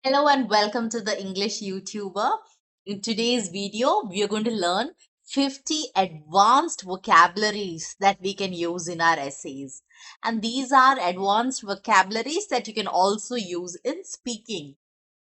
Hello and welcome to the English YouTuber. In today's video, we are going to learn 50 advanced vocabularies that we can use in our essays. And these are advanced vocabularies that you can also use in speaking.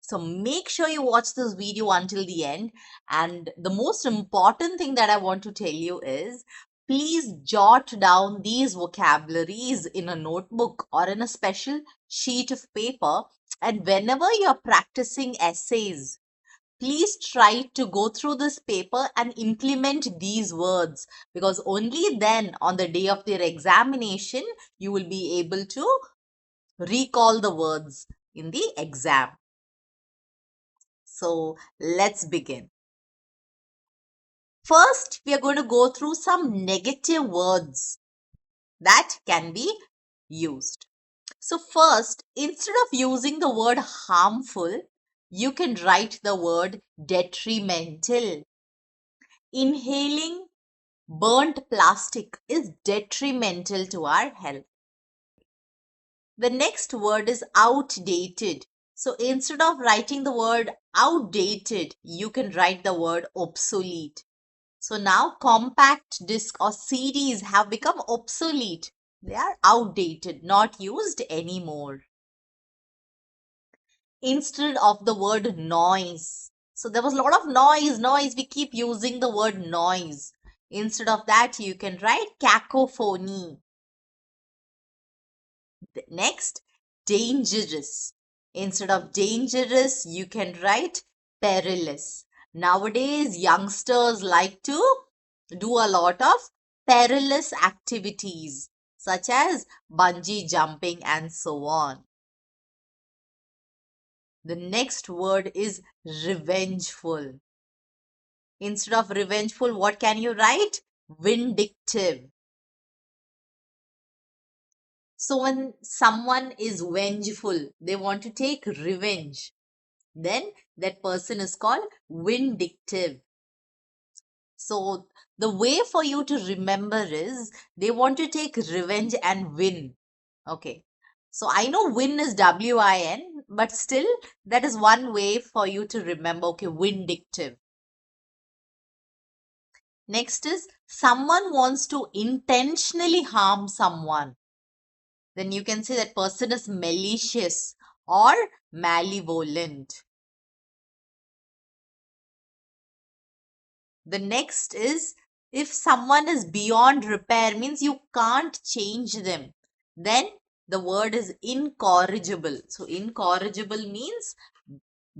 So make sure you watch this video until the end. And the most important thing that I want to tell you is please jot down these vocabularies in a notebook or in a special sheet of paper. And whenever you're practicing essays, please try to go through this paper and implement these words because only then, on the day of their examination, you will be able to recall the words in the exam. So let's begin. First, we are going to go through some negative words that can be used. So first, instead of using the word harmful, you can write the word detrimental. Inhaling burnt plastic is detrimental to our health. The next word is outdated. So instead of writing the word outdated, you can write the word obsolete. So now compact disc or CDs have become obsolete. They are outdated, not used anymore. Instead of the word noise. So there was a lot of noise. We keep using the word noise. Instead of that, you can write cacophony. Next, dangerous. Instead of dangerous, you can write perilous. Nowadays, youngsters like to do a lot of perilous activities such as bungee jumping and so on. The next word is revengeful. Instead of revengeful, what can you write? Vindictive. So when someone is vengeful, they want to take revenge, then that person is called vindictive. So the way for you to remember is they want to take revenge and win. Okay. So I know win is WIN, but still that is one way for you to remember. Okay, vindictive. Next is someone wants to intentionally harm someone. Then you can say that person is malicious or malevolent. The next is if someone is beyond repair, means you can't change them, then the word is incorrigible. So incorrigible means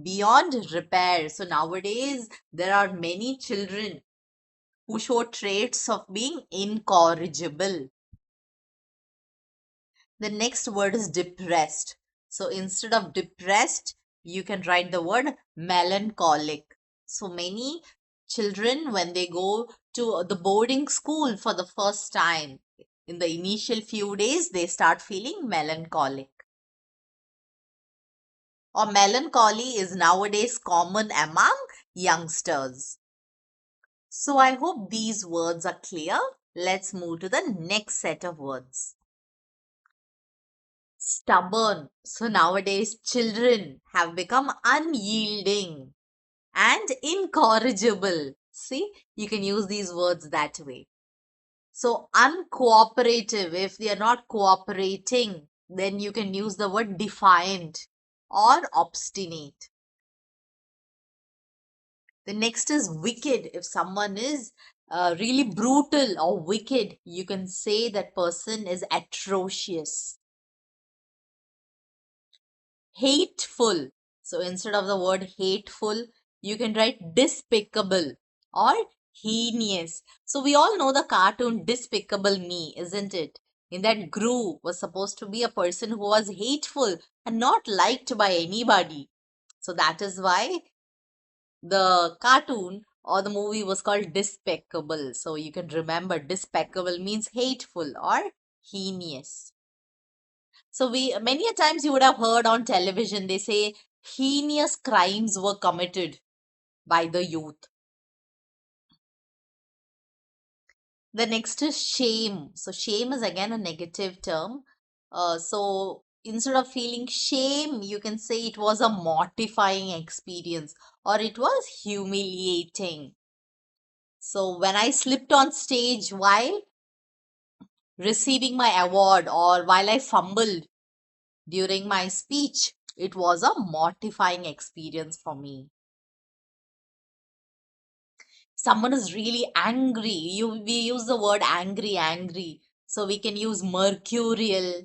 beyond repair. So nowadays there are many children who show traits of being incorrigible. The next word is depressed. So instead of depressed, you can write the word melancholic. So many children, when they go to the boarding school for the first time, in the initial few days, they start feeling melancholic. Or melancholy is nowadays common among youngsters. So I hope these words are clear. Let's move to the next set of words. Stubborn. So nowadays, children have become unyielding and incorrigible. See, you can use these words that way. So, uncooperative, if they are not cooperating, then you can use the word defiant or obstinate. The next is wicked. If someone is really brutal or wicked, you can say that person is atrocious. Hateful. So instead of the word hateful, you can write despicable or heinous. So we all know the cartoon Despicable Me, isn't it? In that Gru was supposed to be a person who was hateful and not liked by anybody. So that is why the cartoon or the movie was called Despicable. So you can remember despicable means hateful or heinous. So we many a times you would have heard on television they say heinous crimes were committed by the youth. The next is shame. So shame is again a negative term. So instead of feeling shame, you can say it was a mortifying experience or it was humiliating. So when I slipped on stage while receiving my award or while I fumbled during my speech, it was a mortifying experience for me. Someone is really angry. We use the word angry. So we can use mercurial,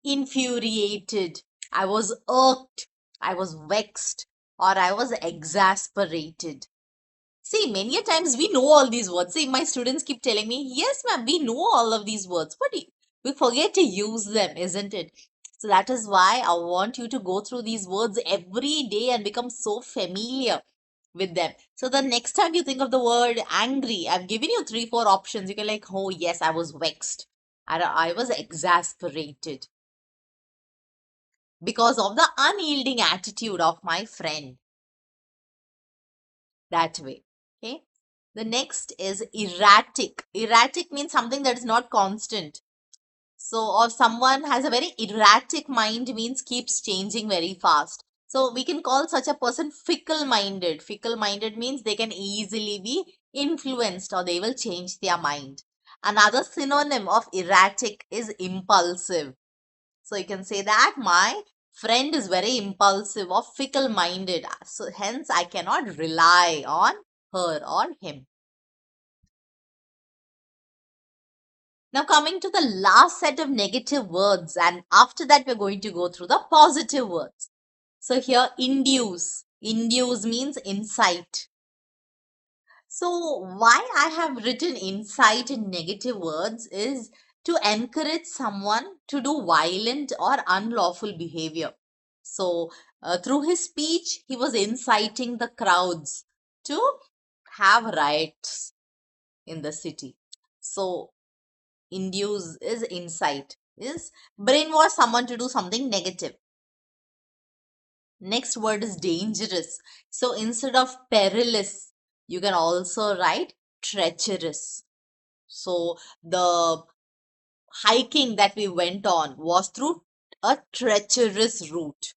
infuriated, I was irked, I was vexed, or I was exasperated. See, many a times we know all these words. See, my students keep telling me, yes, ma'am, we know all of these words, but we forget to use them, isn't it? So that is why I want you to go through these words every day and become so familiar with them. So the next time you think of the word angry, I've given you 3, 4 options. You can like, oh yes, I was vexed. I was exasperated because of the unyielding attitude of my friend. That way. Okay. The next is erratic. Erratic means something that is not constant. So, or someone has a very erratic mind means keeps changing very fast. So, we can call such a person fickle minded. Fickle minded means they can easily be influenced or they will change their mind. Another synonym of erratic is impulsive. So, you can say that my friend is very impulsive or fickle minded. So, hence, I cannot rely on her or him. Now, coming to the last set of negative words, and after that, we're going to go through the positive words. So, here, induce. Induce means incite. So, why I have written incite in negative words is to encourage someone to do violent or unlawful behavior. So, through his speech, he was inciting the crowds to have riots in the city. So, induce is incite, is brainwash someone to do something negative. Next word is dangerous. So instead of perilous, you can also write treacherous. So the hiking that we went on was through a treacherous route.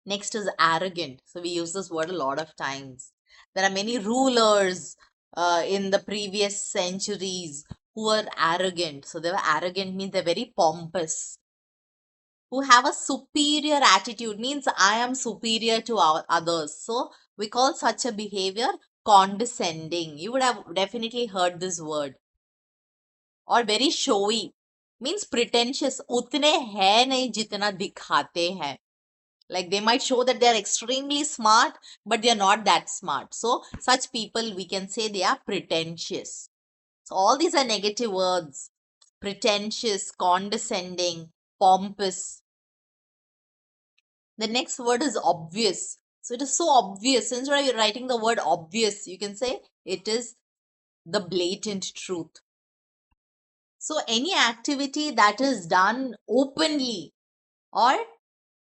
Next is arrogant. So we use this word a lot of times. There are many rulers in the previous centuries who were arrogant. So they were arrogant means they're very pompous. Who have a superior attitude means I am superior to our others. So we call such a behavior condescending. You would have definitely heard this word. Or very showy means pretentious. उतने हैं नहीं जितना दिखाते हैं. Like they might show that they are extremely smart, but they are not that smart. So such people we can say they are pretentious. So all these are negative words. Pretentious, condescending, pompous. The next word is obvious. So it is so obvious. Instead of writing the word obvious, you can say it is the blatant truth. So any activity that is done openly or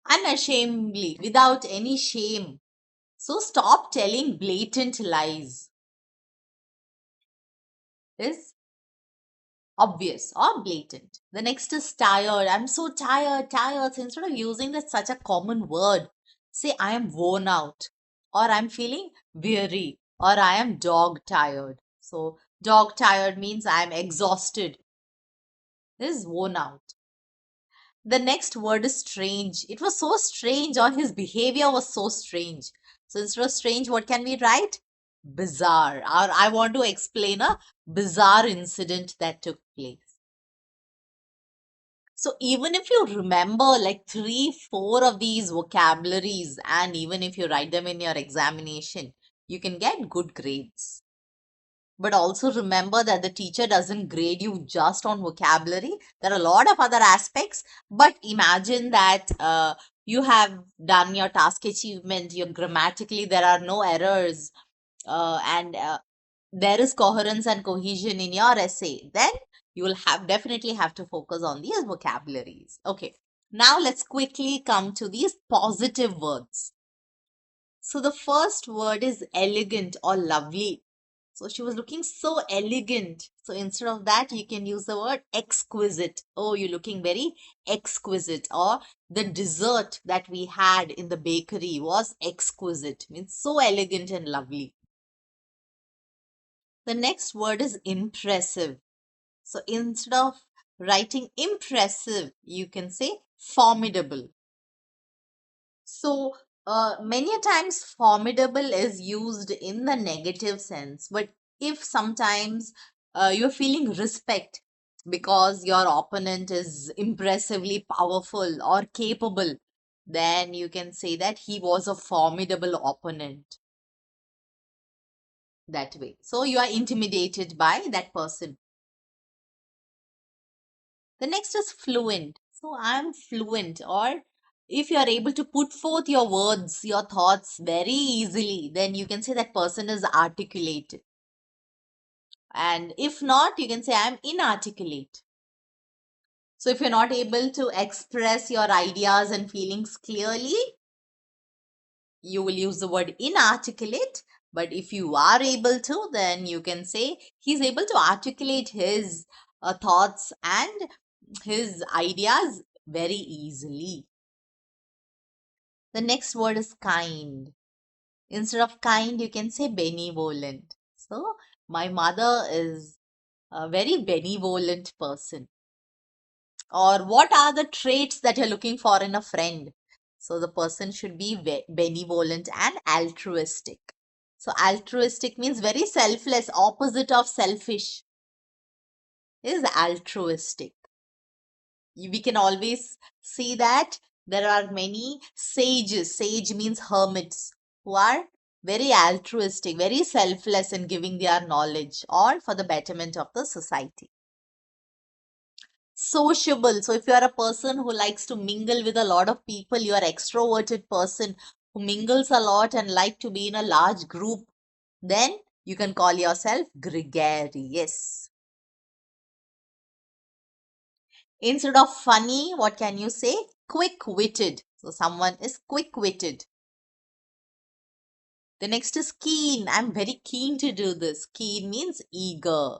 unashamedly without any shame. So stop telling blatant lies is obvious or blatant. The next is tired. I'm so tired. So instead of using that such a common word, say I am worn out or I'm feeling weary or I am dog tired. So dog tired means I am exhausted. This is worn out. The next word is strange. It was so strange or his behavior was so strange. So instead of strange, what can we write? Bizarre. Or I want to explain a bizarre incident that took place. So even if you remember like 3, 4 of these vocabularies and even if you write them in your examination, you can get good grades. But also remember that the teacher doesn't grade you just on vocabulary. There are a lot of other aspects, but imagine that you have done your task achievement, you're grammatically, there are no errors, and there is coherence and cohesion in your essay, then you will definitely have to focus on these vocabularies. Okay, now let's quickly come to these positive words. So the first word is elegant or lovely. So she was looking so elegant. So instead of that, you can use the word exquisite. Oh, you're looking very exquisite. Or the dessert that we had in the bakery was exquisite, means so elegant and lovely. The next word is impressive. So instead of writing impressive, you can say formidable. So, many a times formidable is used in the negative sense, but if sometimes you're feeling respect because your opponent is impressively powerful or capable, then you can say that he was a formidable opponent that way. So, you are intimidated by that person. The next is fluent. So I'm fluent, or if you are able to put forth your words, your thoughts very easily, then you can say that person is articulate. And if not, you can say I'm inarticulate. So if you're not able to express your ideas and feelings clearly, you will use the word inarticulate. But if you are able to, then you can say he's able to articulate his thoughts and his ideas very easily. The next word is kind. Instead of kind, you can say benevolent. So, my mother is a very benevolent person. Or, what are the traits that you're looking for in a friend? So, the person should be benevolent and altruistic. So, altruistic means very selfless, opposite of selfish is altruistic. We can always see that there are many sages. Sage means hermits who are very altruistic, very selfless in giving their knowledge or for the betterment of the society. Sociable. So if you are a person who likes to mingle with a lot of people, you are extroverted person who mingles a lot and like to be in a large group, then you can call yourself gregarious. Instead of funny, what can you say? Quick-witted. So someone is quick-witted. The next is keen. I'm very keen to do this. Keen means eager.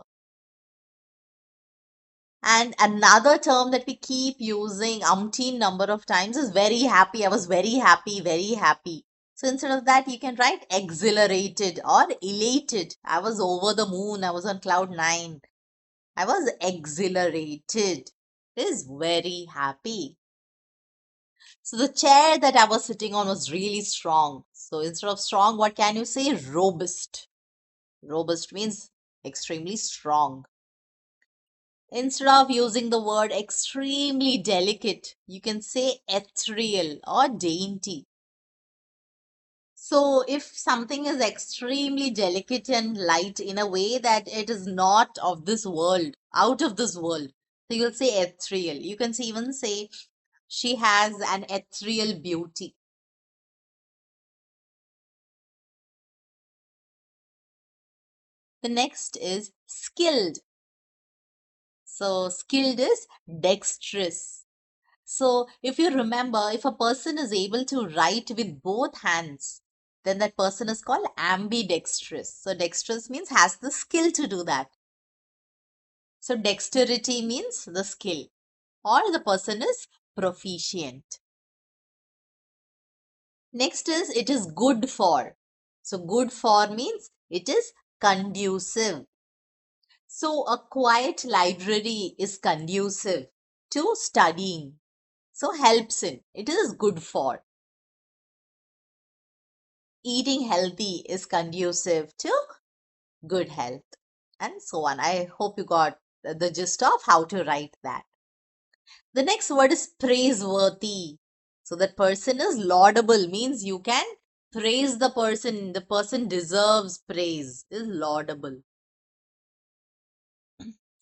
And another term that we keep using umpteen number of times is very happy. I was very happy, very happy. So instead of that, you can write exhilarated or elated. I was over the moon. I was on cloud nine. I was exhilarated. Is very happy. So the chair that I was sitting on was really strong. So instead of strong, what can you say? Robust. Robust means extremely strong. Instead of using the word extremely delicate, you can say ethereal or dainty. So if something is extremely delicate and light in a way that it is not of this world, out of this world, so you'll say ethereal. You can even say she has an ethereal beauty. The next is skilled. So skilled is dexterous. So if you remember, if a person is able to write with both hands, then that person is called ambidextrous. So dexterous means has the skill to do that. So dexterity means the skill, or the person is proficient. Next is it is good for. So good for means it is conducive. So a quiet library is conducive to studying. So helps in. It is good for. Eating healthy is conducive to good health, and so on. I hope you got the gist of how to write that. The next word is praiseworthy. So that person is laudable, means you can praise the person. The person deserves praise, is laudable.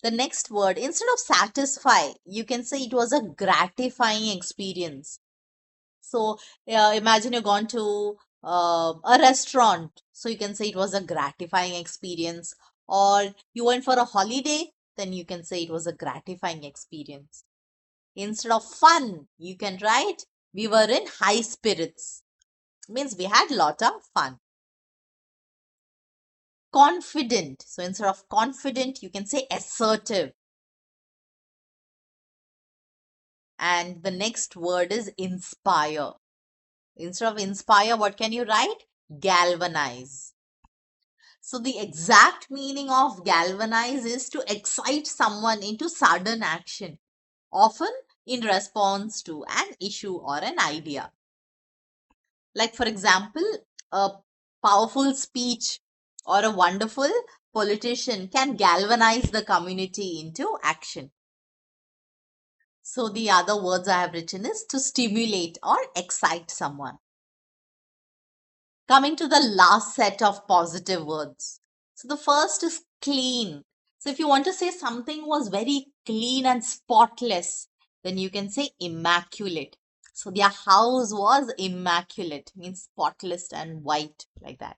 The next word, instead of satisfy, you can say it was a gratifying experience. So imagine you've gone to a restaurant. So you can say it was a gratifying experience. Or you went for a holiday, then you can say it was a gratifying experience. Instead of fun, you can write we were in high spirits. Means we had lot of fun. Confident. So instead of confident, you can say assertive. And the next word is inspire. Instead of inspire, what can you write? Galvanize. So the exact meaning of galvanize is to excite someone into sudden action, often in response to an issue or an idea. Like, for example, a powerful speech or a wonderful politician can galvanize the community into action. So the other words I have written is to stimulate or excite someone. Coming to the last set of positive words. So the first is clean. So if you want to say something was very clean and spotless, then you can say immaculate. So their house was immaculate, means spotless and white, like that.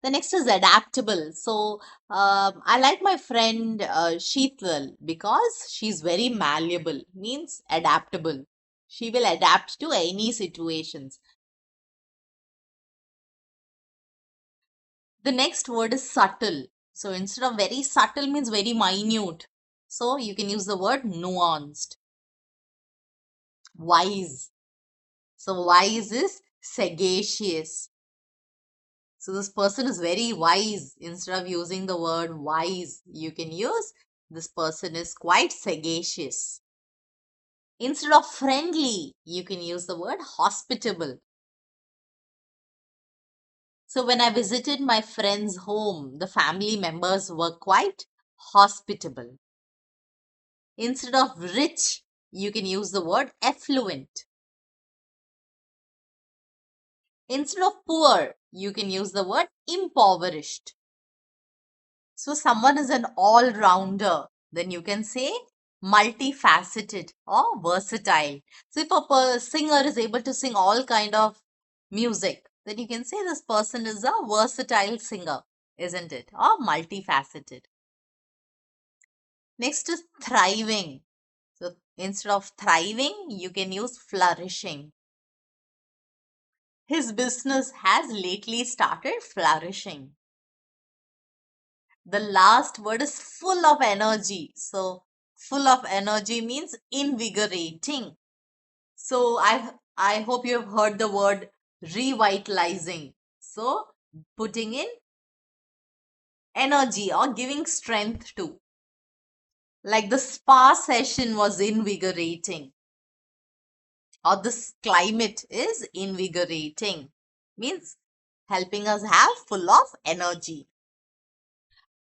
The next is adaptable. So I like my friend Sheetal because she's very malleable, means adaptable. She will adapt to any situations. The next word is subtle. So instead of very subtle means very minute. So you can use the word nuanced. Wise. So wise is sagacious. So this person is very wise. Instead of using the word wise, you can use this person is quite sagacious. Instead of friendly, you can use the word hospitable. So when I visited my friend's home, the family members were quite hospitable. Instead of rich, you can use the word affluent. Instead of poor, you can use the word impoverished. So someone is an all-rounder, then you can say multifaceted or versatile. So if a singer is able to sing all kind of music, then you can say this person is a versatile singer, isn't it? Or multifaceted. Next is thriving. So instead of thriving, you can use flourishing. His business has lately started flourishing. The last word is full of energy. So full of energy means invigorating. So I hope you have heard the word revitalizing. So putting in energy or giving strength to. Like the spa session was invigorating. Or this climate is invigorating. Means helping us have full of energy.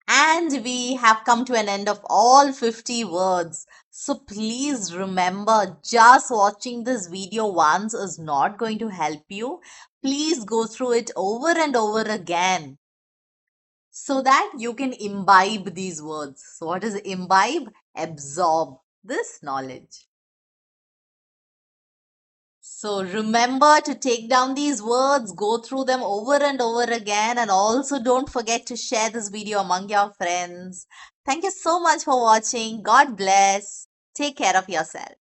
And we have come to an end of all 50 words. So please remember, just watching this video once is not going to help you. Please go through it over and over again so that you can imbibe these words. So what is imbibe? Absorb this knowledge. So remember to take down these words, go through them over and over again, and also don't forget to share this video among your friends. Thank you so much for watching. God bless. Take care of yourself.